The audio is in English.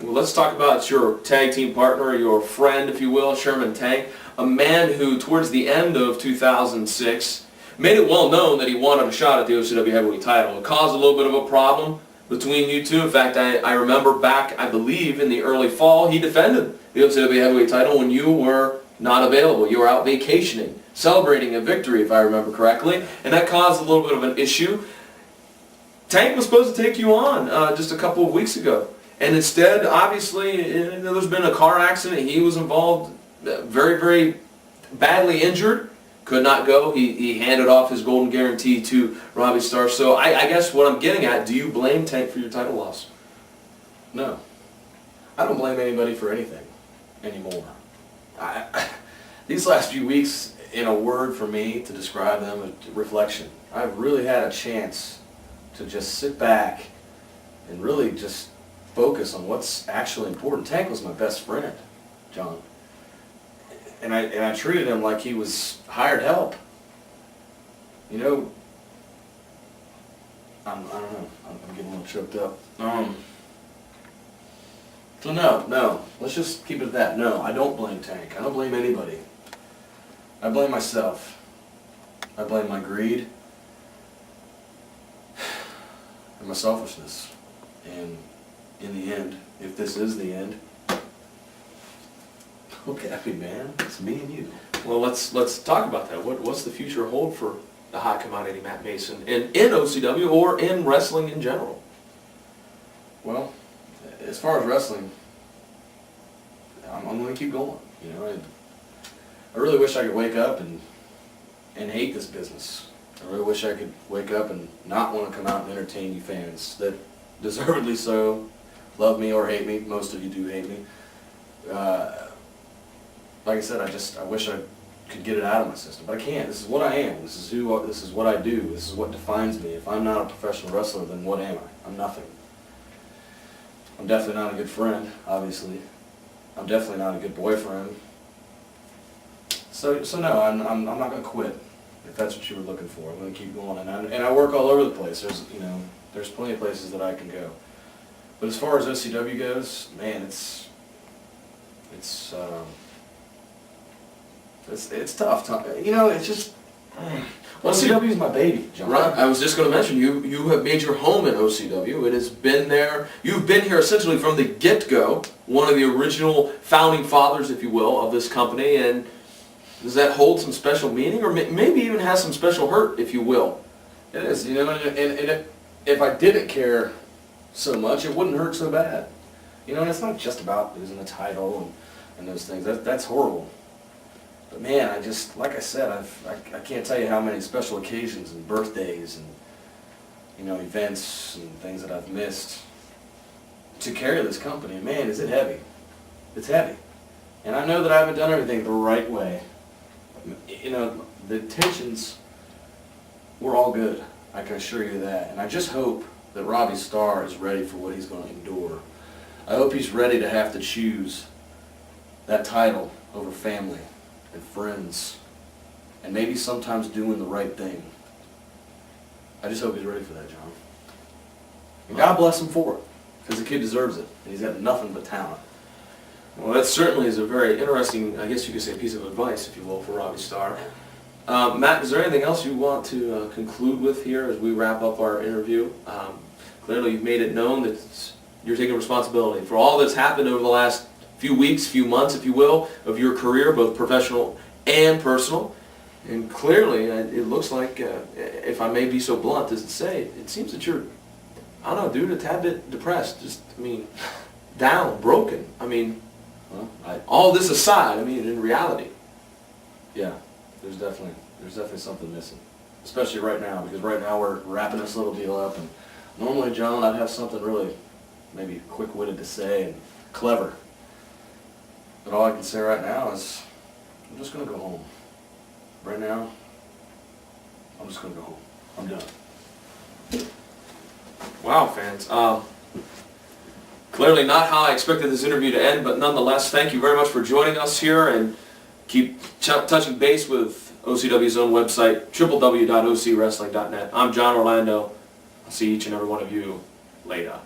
Well, let's talk about your tag team partner, your friend, if you will, Sherman Tank, a man who, towards the end of 2006, made it well known that he wanted a shot at the OCW Heavyweight title. It caused a little bit of a problem between you two. In fact, I remember back, I believe, in the early fall, he defended the OCW Heavyweight title when you were not available. You were out vacationing, celebrating a victory, if I remember correctly, and that caused a little bit of an issue. Tank was supposed to take you on just a couple of weeks ago, and instead, obviously, there's been a car accident. He was involved, very, very badly injured, could not go. He handed off his golden guarantee to Robby Starr. So I guess what I'm getting at, do you blame Tank for your title loss? No. I don't blame anybody for anything anymore. These last few weeks, in a word for me to describe them, is reflection. I've really had a chance to just sit back and really just focus on what's actually important. Tank was my best friend, John. And I treated him like he was hired help. You know, I don't know, I'm getting a little choked up. So no, let's just keep it at that. No, I don't blame Tank. I don't blame anybody. I blame myself. I blame my greed and my selfishness. And in the end, if this is the end, look at me, man. It's me and you. Well, let's talk about that. What's the future hold for the hot commodity Matt Mason in OCW or in wrestling in general? Well, as far as wrestling, I'm going to keep going. You know, I really wish I could wake up and hate this business. I really wish I could wake up and not want to come out and entertain you fans that deservedly so love me or hate me. Most of you do hate me. Like I said, I wish I could get it out of my system, but I can't. This is what I am. This is what I do. This is what defines me. If I'm not a professional wrestler, then what am I? I'm nothing. I'm definitely not a good friend, obviously. I'm definitely not a good boyfriend. So no, I'm not going to quit. If that's what you were looking for, I'm going to keep going, and I work all over the place. There's plenty of places that I can go. But as far as OCW goes, man, it's tough. You know, it's just OCW is my baby, John. Right. I was just going to mention you have made your home in OCW. It has been there. You've been here essentially from the get-go, one of the original founding fathers, if you will, of this company. And does that hold some special meaning, or maybe even has some special hurt, if you will? It is, you know, and if I didn't care so much, it wouldn't hurt so bad. You know, and it's not just about losing the title and those things. That's horrible. But man, I just, like I said, I can't tell you how many special occasions and birthdays and, you know, events and things that I've missed to carry this company. Man, is it heavy. It's heavy. And I know that I haven't done everything the right way. You know, the intentions were all good. I can assure you that. And I just hope that Robby Starr is ready for what he's going to endure. I hope he's ready to have to choose that title over family and friends, and maybe sometimes doing the right thing. I just hope he's ready for that, John. And God bless him for it, because the kid deserves it, and he's got nothing but talent. Well, that certainly is a very interesting, I guess you could say, piece of advice, if you will, for Robby Starr. Matt, is there anything else you want to conclude with here as we wrap up our interview? Clearly you've made it known that you're taking responsibility for all that's happened over the last few weeks, few months, if you will, of your career, both professional and personal. And clearly, it looks like, if I may be so blunt as to say, it seems that you're, I don't know, dude, a tad bit depressed. Just, I mean, down, broken. I mean, well, all this aside, I mean, in reality. Yeah, there's definitely something missing. Especially right now, because right now we're wrapping this little deal up, and normally, John, I'd have something really maybe quick-witted to say and clever. But all I can say right now is, I'm just going to go home. Right now, I'm just going to go home. I'm done. Wow, fans. Clearly not how I expected this interview to end, but nonetheless, thank you very much for joining us here, and keep touching base with OCW's own website, www.ocwrestling.net. I'm John Orlando. I'll see each and every one of you later.